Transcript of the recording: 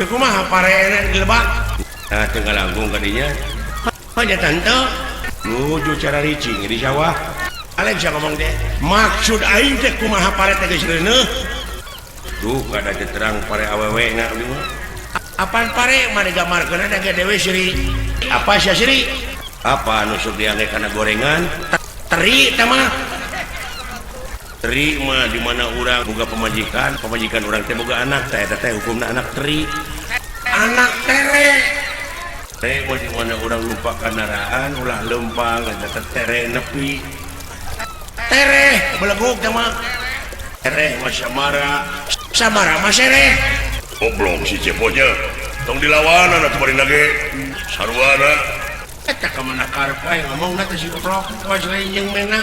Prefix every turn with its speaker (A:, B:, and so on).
A: kumaha pare dilebak tengah langkung kadinya hanya tante nuju cara ricing di sawah Alexa ngomong deh maksud aing teh kumaha pare teh geus reuneuh tuh kada terang pare awewe na apaan pare mane gamarkeun ada dewe Sri apa sia Sri apa anu sok diangge kana gorengan teri teh mah teri mah di mana urang boga pemajikan urang teh boga anak teh eta teh hukumna anak teri anak tere teh mah di mana urang lupa kandaraan ulah lempang eta tere nepi tere beleguk teh mah tere mah samara mah sereh goblok si ceponya tong dilawan atuh bari lage sarwana eta ka mana karep aing ngomongna teh si goblok was jeung mena